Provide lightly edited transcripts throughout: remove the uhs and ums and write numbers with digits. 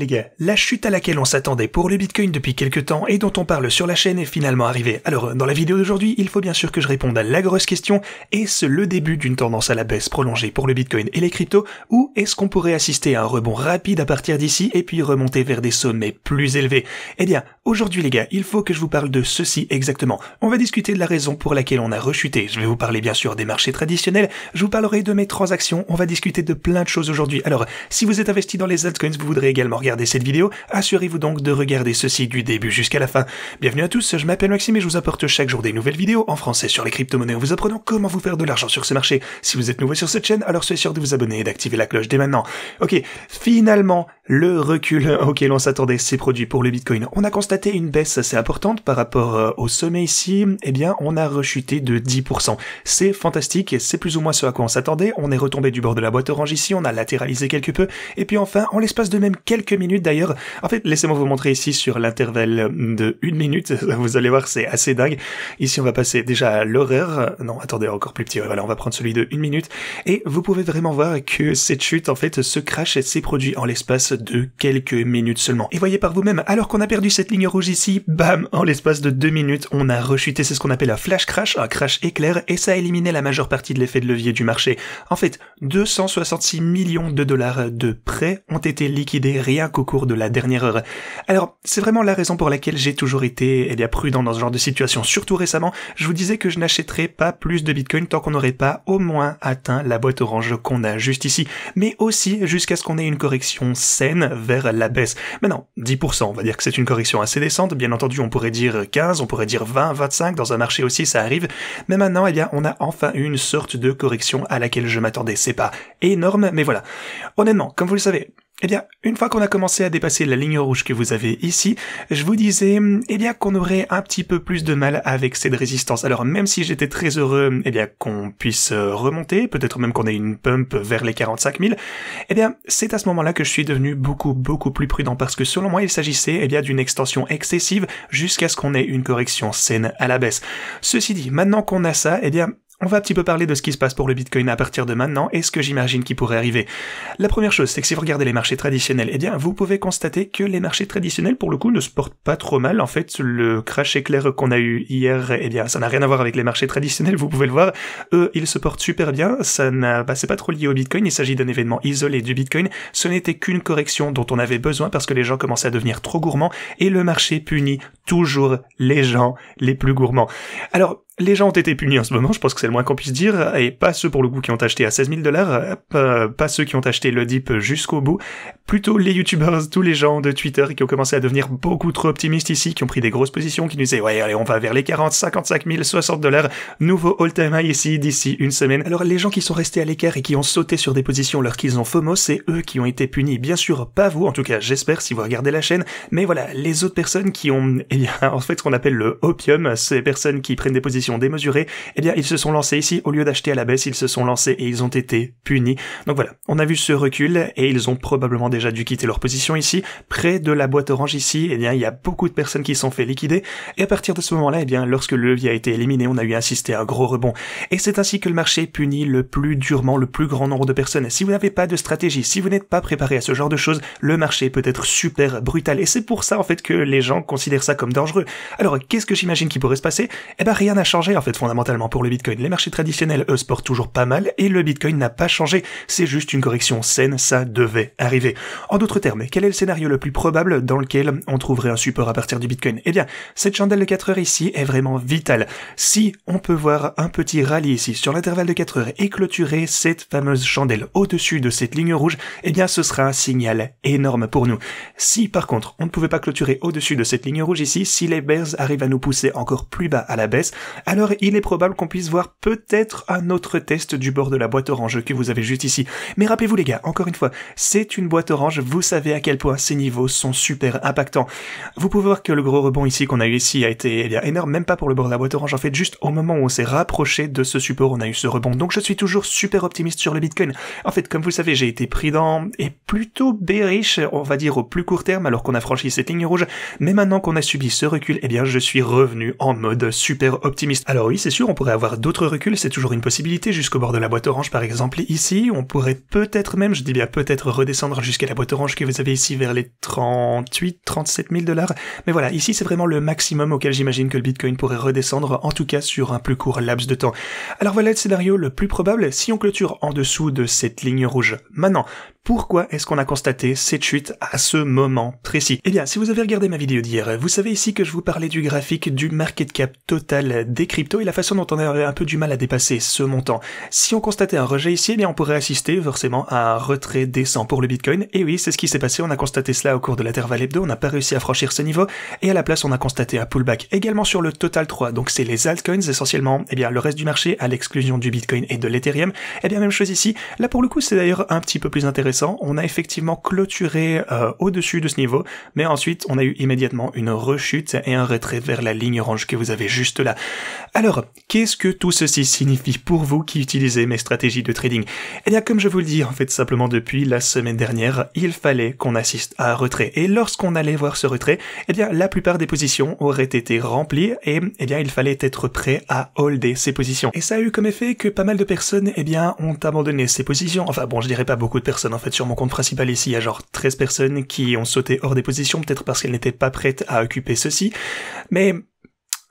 Les gars, la chute à laquelle on s'attendait pour le Bitcoin depuis quelques temps et dont on parle sur la chaîne est finalement arrivée. Alors, dans la vidéo d'aujourd'hui, il faut bien sûr que je réponde à la grosse question, est-ce le début d'une tendance à la baisse prolongée pour le Bitcoin et les cryptos, ou est-ce qu'on pourrait assister à un rebond rapide à partir d'ici et puis remonter vers des sommets plus élevés? Eh bien, aujourd'hui les gars, il faut que je vous parle de ceci exactement. On va discuter de la raison pour laquelle on a rechuté. Je vais vous parler bien sûr des marchés traditionnels, je vous parlerai de mes transactions, on va discuter de plein de choses aujourd'hui. Alors, si vous êtes investi dans les altcoins, vous voudrez également regarder cette vidéo, assurez-vous donc de regarder ceci du début jusqu'à la fin. Bienvenue à tous, je m'appelle Maxime et je vous apporte chaque jour des nouvelles vidéos en français sur les crypto-monnaies en vous apprenant comment vous faire de l'argent sur ce marché. Si vous êtes nouveau sur cette chaîne, alors soyez sûr de vous abonner et d'activer la cloche dès maintenant. Ok, finalement, le recul auquel on s'attendait s'est produit pour le Bitcoin. On a constaté une baisse assez importante par rapport au sommet ici, eh bien on a rechuté de 10%. C'est fantastique et c'est plus ou moins ce à quoi on s'attendait. On est retombé du bord de la boîte orange ici, on a latéralisé quelque peu, et puis enfin, en l'espace de même quelques minutes d'ailleurs, en fait, laissez-moi vous montrer ici sur l'intervalle de 1 minute, vous allez voir, c'est assez dingue. Ici, on va passer déjà à l'horaire, non, attendez, encore plus petit, voilà, on va prendre celui de 1 minute, et vous pouvez vraiment voir que cette chute, en fait, ce crash s'est produit en l'espace de quelques minutes seulement. Et voyez par vous-même, alors qu'on a perdu cette ligne rouge ici, bam, en l'espace de 2 minutes, on a rechuté, c'est ce qu'on appelle un flash crash, un crash éclair, et ça a éliminé la majeure partie de l'effet de levier du marché. En fait, 266 millions de dollars de prêts ont été liquidés rien qu'au cours de la dernière heure. Alors, c'est vraiment la raison pour laquelle j'ai toujours été prudent dans ce genre de situation. Surtout récemment, je vous disais que je n'achèterais pas plus de Bitcoin tant qu'on n'aurait pas au moins atteint la boîte orange qu'on a juste ici, mais aussi jusqu'à ce qu'on ait une correction saine vers la baisse. Maintenant, 10%, on va dire que c'est une correction assez décente. Bien entendu, on pourrait dire 15, on pourrait dire 20, 25, dans un marché aussi, ça arrive. Mais maintenant, on a enfin eu une sorte de correction à laquelle je m'attendais. C'est pas énorme, mais voilà. Honnêtement, comme vous le savez, une fois qu'on a commencé à dépasser la ligne rouge que vous avez ici, je vous disais, qu'on aurait un petit peu plus de mal avec cette résistance. Alors, même si j'étais très heureux, qu'on puisse remonter, peut-être même qu'on ait une pump vers les 45 000, c'est à ce moment-là que je suis devenu beaucoup plus prudent parce que selon moi, il s'agissait, d'une extension excessive jusqu'à ce qu'on ait une correction saine à la baisse. Ceci dit, maintenant qu'on a ça, on va un petit peu parler de ce qui se passe pour le Bitcoin à partir de maintenant et ce que j'imagine qui pourrait arriver. La première chose, c'est que si vous regardez les marchés traditionnels, vous pouvez constater que les marchés traditionnels, pour le coup, ne se portent pas trop mal. En fait, le crash éclair qu'on a eu hier, ça n'a rien à voir avec les marchés traditionnels, vous pouvez le voir. Eux, ils se portent super bien. C'est pas trop lié au Bitcoin. Il s'agit d'un événement isolé du Bitcoin. Ce n'était qu'une correction dont on avait besoin parce que les gens commençaient à devenir trop gourmands et le marché punit toujours les gens les plus gourmands. Alors, les gens ont été punis en ce moment, je pense que c'est le moins qu'on puisse dire, et pas ceux pour le coup qui ont acheté à 16 000 $, pas ceux qui ont acheté le dip jusqu'au bout, plutôt les youtubeurs, tous les gens de Twitter qui ont commencé à devenir beaucoup trop optimistes ici, qui ont pris des grosses positions, qui nous disaient ouais allez on va vers les 40, 55 000, 60 $, nouveau all-time high ici d'ici une semaine. Alors les gens qui sont restés à l'écart et qui ont sauté sur des positions lorsqu'ils ont FOMO, c'est eux qui ont été punis, bien sûr pas vous, en tout cas j'espère si vous regardez la chaîne, mais voilà, les autres personnes qui ont, en fait ce qu'on appelle le opium, ces personnes qui prennent des positions démesurés, ils se sont lancés ici, au lieu d'acheter à la baisse, ils se sont lancés et ils ont été punis. Donc voilà, on a vu ce recul et ils ont probablement déjà dû quitter leur position ici, près de la boîte orange ici, il y a beaucoup de personnes qui se sont fait liquider et à partir de ce moment-là, lorsque le levier a été éliminé, on a eu assisté à un gros rebond. Et c'est ainsi que le marché punit le plus durement le plus grand nombre de personnes. Si vous n'avez pas de stratégie, si vous n'êtes pas préparé à ce genre de choses, le marché peut être super brutal et c'est pour ça en fait que les gens considèrent ça comme dangereux. Alors qu'est-ce que j'imagine qui pourrait se passer? Rien n'a changé en fait fondamentalement pour le Bitcoin. Les marchés traditionnels, eux, se portent toujours pas mal et le Bitcoin n'a pas changé. C'est juste une correction saine, ça devait arriver. En d'autres termes, quel est le scénario le plus probable dans lequel on trouverait un support à partir du Bitcoin? Cette chandelle de 4 heures ici est vraiment vitale. Si on peut voir un petit rallye ici sur l'intervalle de 4 heures et clôturer cette fameuse chandelle au-dessus de cette ligne rouge, ce sera un signal énorme pour nous. Si par contre, on ne pouvait pas clôturer au-dessus de cette ligne rouge ici, si les bears arrivent à nous pousser encore plus bas à la baisse, alors il est probable qu'on puisse voir peut-être un autre test du bord de la boîte orange que vous avez juste ici. Mais rappelez-vous les gars, encore une fois, c'est une boîte orange, vous savez à quel point ces niveaux sont super impactants. Vous pouvez voir que le gros rebond ici qu'on a eu ici a été énorme, même pas pour le bord de la boîte orange, en fait juste au moment où on s'est rapproché de ce support, on a eu ce rebond. Donc je suis toujours super optimiste sur le Bitcoin. En fait, comme vous le savez, j'ai été prudent et plutôt bearish, on va dire au plus court terme, alors qu'on a franchi cette ligne rouge, mais maintenant qu'on a subi subi ce recul, eh bien je suis revenu en mode super optimiste. Alors oui, c'est sûr, on pourrait avoir d'autres reculs, c'est toujours une possibilité, jusqu'au bord de la boîte orange par exemple ici, on pourrait peut-être même, je dis bien peut-être redescendre jusqu'à la boîte orange que vous avez ici vers les 37 000 $. Mais voilà, ici c'est vraiment le maximum auquel j'imagine que le Bitcoin pourrait redescendre, en tout cas sur un plus court laps de temps. Alors voilà le scénario le plus probable si on clôture en dessous de cette ligne rouge. Maintenant, pourquoi est-ce qu'on a constaté cette chute à ce moment précis? Eh bien, si vous avez regardé ma vidéo d'hier, vous savez ici que je vous parlais du graphique du market cap total des cryptos et la façon dont on avait un peu du mal à dépasser ce montant. Si on constatait un rejet ici, eh bien on pourrait assister forcément à un retrait descend pour le Bitcoin. Et oui, c'est ce qui s'est passé, on a constaté cela au cours de l'intervalle hebdo, on n'a pas réussi à franchir ce niveau, et à la place on a constaté un pullback également sur le total 3, donc c'est les altcoins essentiellement, eh bien le reste du marché à l'exclusion du Bitcoin et de l'Ethereum. Eh bien même chose ici, là pour le coup c'est d'ailleurs un petit peu plus intéressant. On a effectivement clôturé au-dessus de ce niveau, mais ensuite on a eu immédiatement une rechute et un retrait vers la ligne orange que vous avez juste là. Alors, qu'est-ce que tout ceci signifie pour vous qui utilisez mes stratégies de trading? Eh bien, comme je vous le dis, en fait, simplement depuis la semaine dernière, il fallait qu'on assiste à un retrait. Et lorsqu'on allait voir ce retrait, eh bien, la plupart des positions auraient été remplies et, eh bien, il fallait être prêt à holder ces positions. Et ça a eu comme effet que pas mal de personnes, eh bien, ont abandonné ces positions. Enfin bon, je dirais pas beaucoup de personnes, en fait, sur mon compte principal ici, il y a genre 13 personnes qui ont sauté hors des positions, peut-être parce qu'elles n'étaient pas prêtes à occuper ceci. Mais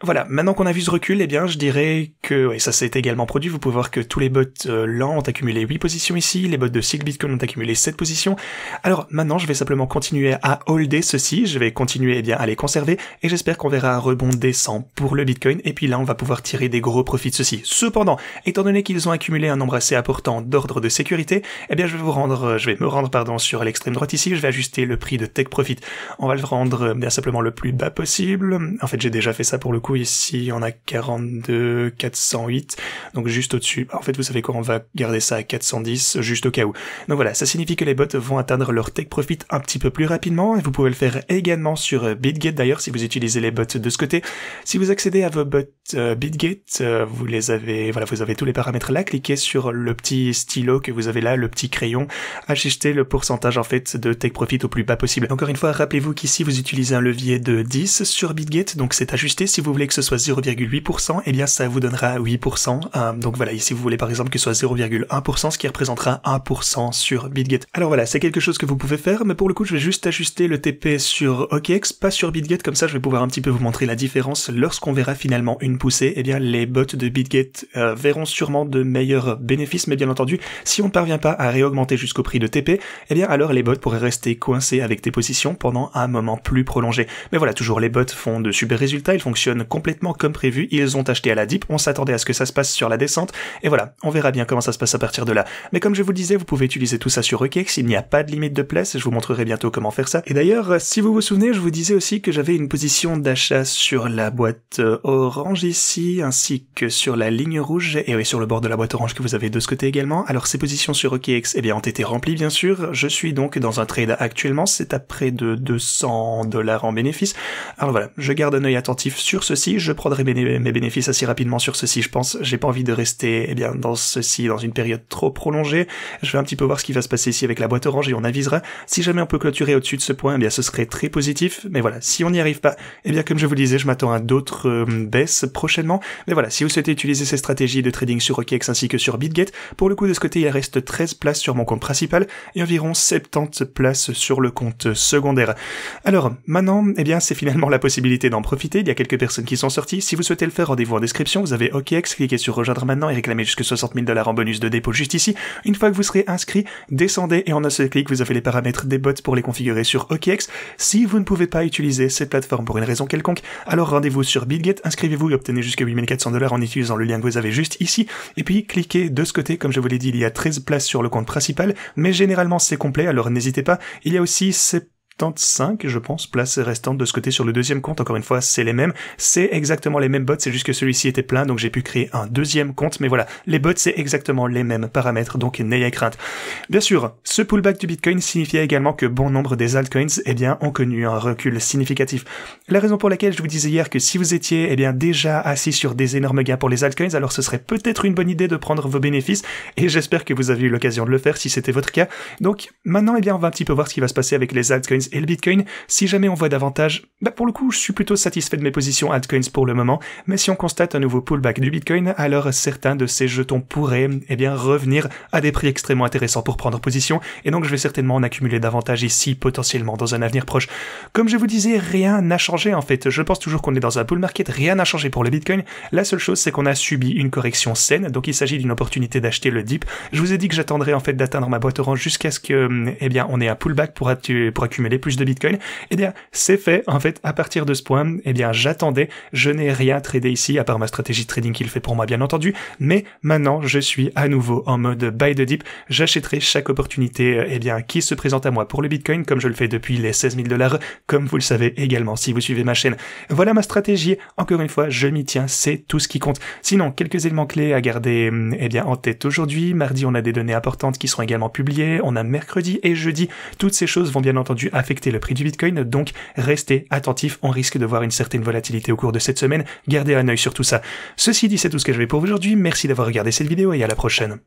voilà, maintenant qu'on a vu ce recul, eh bien, je dirais que, et ça s'est également produit, vous pouvez voir que tous les bots lents ont accumulé 8 positions ici, les bots de Silk Bitcoin ont accumulé 7 positions. Alors, maintenant, je vais simplement continuer à holder ceci, je vais continuer, eh bien, à les conserver, et j'espère qu'on verra un rebond décent pour le Bitcoin, et puis là, on va pouvoir tirer des gros profits de ceci. Cependant, étant donné qu'ils ont accumulé un nombre assez important d'ordres de sécurité, eh bien, je vais me rendre, sur l'extrême droite ici, je vais ajuster le prix de Take Profit. On va le rendre, bien simplement le plus bas possible. En fait, j'ai déjà fait ça pour le coup. Ici, on a 42 408, donc juste au-dessus. En fait, vous savez quoi, on va garder ça à 410, juste au cas où. Donc voilà, ça signifie que les bots vont atteindre leur take profit un petit peu plus rapidement, et vous pouvez le faire également sur BitGet d'ailleurs, si vous utilisez les bots de ce côté. Si vous accédez à vos bots BitGet, vous les avez, voilà, vous avez tous les paramètres là, cliquez sur le petit stylo que vous avez là, le petit crayon, ajustez le pourcentage en fait de take profit au plus bas possible. Encore une fois, rappelez-vous qu'ici, vous utilisez un levier de 10 sur BitGet, donc c'est ajusté. Si vous voulez que ce soit 0,8%, eh bien ça vous donnera 8%. Donc voilà, ici vous voulez par exemple que ce soit 0,1%, ce qui représentera 1% sur BitGet. Alors voilà, c'est quelque chose que vous pouvez faire, mais pour le coup je vais juste ajuster le TP sur OKX, pas sur BitGet, comme ça je vais pouvoir un petit peu vous montrer la différence. Lorsqu'on verra finalement une poussée, eh bien les bots de BitGet verront sûrement de meilleurs bénéfices, mais bien entendu, si on ne parvient pas à réaugmenter jusqu'au prix de TP, eh bien alors les bots pourraient rester coincés avec tes positions pendant un moment plus prolongé. Mais voilà, toujours les bots font de super résultats, ils fonctionnent complètement comme prévu, ils ont acheté à la dip, on s'attendait à ce que ça se passe sur la descente, et voilà, on verra bien comment ça se passe à partir de là. Mais comme je vous le disais, vous pouvez utiliser tout ça sur OKX, il n'y a pas de limite de place, je vous montrerai bientôt comment faire ça. Et d'ailleurs, si vous vous souvenez, je vous disais aussi que j'avais une position d'achat sur la boîte orange ici, ainsi que sur la ligne rouge, et oui, sur le bord de la boîte orange que vous avez de ce côté également. Alors ces positions sur OKX, eh bien, ont été remplies bien sûr, je suis donc dans un trade actuellement, c'est à près de 200 $ en bénéfice. Alors voilà, je garde un œil attentif sur ceci, je prendrai mes bénéfices assez rapidement sur ceci, je pense. J'ai pas envie de rester, eh bien, dans ceci, dans une période trop prolongée. Je vais un petit peu voir ce qui va se passer ici avec la boîte orange et on avisera. Si jamais on peut clôturer au-dessus de ce point, eh bien, ce serait très positif. Mais voilà, si on n'y arrive pas, eh bien, comme je vous le disais, je m'attends à d'autres baisses prochainement. Mais voilà, si vous souhaitez utiliser ces stratégies de trading sur OKX ainsi que sur BitGet, pour le coup, de ce côté, il reste 13 places sur mon compte principal et environ 70 places sur le compte secondaire. Alors, maintenant, eh bien, c'est finalement la possibilité d'en profiter. Il y a quelques personnes qui sont sorties. Si vous souhaitez le faire, rendez-vous en description, vous avez OKX, cliquez sur rejoindre maintenant et réclamez jusque 60 000 $ en bonus de dépôt juste ici. Une fois que vous serez inscrit, descendez et en un seul clic, vous avez les paramètres des bots pour les configurer sur OKX. Si vous ne pouvez pas utiliser cette plateforme pour une raison quelconque, alors rendez-vous sur BitGet, inscrivez-vous et obtenez jusqu'à 8 400 $ en utilisant le lien que vous avez juste ici. Et puis, cliquez de ce côté, comme je vous l'ai dit, il y a 13 places sur le compte principal, mais généralement c'est complet, alors n'hésitez pas. Il y a aussi 75, je pense, places restantes de ce côté sur le deuxième compte. Encore une fois, c'est les mêmes. C'est exactement les mêmes bots, c'est juste que celui-ci était plein, donc j'ai pu créer un deuxième compte. Mais voilà, les bots, c'est exactement les mêmes paramètres, donc n'ayez crainte. Bien sûr, ce pullback du Bitcoin signifiait également que bon nombre des altcoins, eh bien, ont connu un recul significatif. La raison pour laquelle je vous disais hier que si vous étiez, eh bien, déjà assis sur des énormes gains pour les altcoins, alors ce serait peut-être une bonne idée de prendre vos bénéfices, et j'espère que vous avez eu l'occasion de le faire si c'était votre cas. Donc, maintenant, eh bien, on va un petit peu voir ce qui va se passer avec les altcoins et le Bitcoin. Si jamais on voit davantage, Bah pour le coup, je suis plutôt satisfait de mes positions altcoins pour le moment, mais si on constate un nouveau pullback du Bitcoin, alors certains de ces jetons pourraient revenir à des prix extrêmement intéressants pour prendre position, et donc je vais certainement en accumuler davantage ici, potentiellement dans un avenir proche. Comme je vous disais, rien n'a changé en fait, je pense toujours qu'on est dans un bull market, rien n'a changé pour le Bitcoin, la seule chose c'est qu'on a subi une correction saine, donc il s'agit d'une opportunité d'acheter le dip. Je vous ai dit que j'attendrais en fait d'atteindre ma boîte orange jusqu'à ce que, on ait un pullback pour accumuler plus de Bitcoin. C'est fait, en fait, à partir de ce point, j'attendais, je n'ai rien tradé ici, à part ma stratégie de trading qu'il fait pour moi, bien entendu, mais maintenant, je suis à nouveau en mode buy the dip, j'achèterai chaque opportunité, qui se présente à moi pour le Bitcoin, comme je le fais depuis les 16 000 $, comme vous le savez également si vous suivez ma chaîne. Voilà ma stratégie, encore une fois, je m'y tiens, c'est tout ce qui compte. Sinon, quelques éléments clés à garder, en tête aujourd'hui. Mardi, on a des données importantes qui seront également publiées, on a mercredi et jeudi, toutes ces choses vont bien entendu affecter le prix du Bitcoin, donc restez attentifs, on risque de voir une certaine volatilité au cours de cette semaine, gardez un œil sur tout ça. Ceci dit, c'est tout ce que j'avais pour vous aujourd'hui, merci d'avoir regardé cette vidéo et à la prochaine.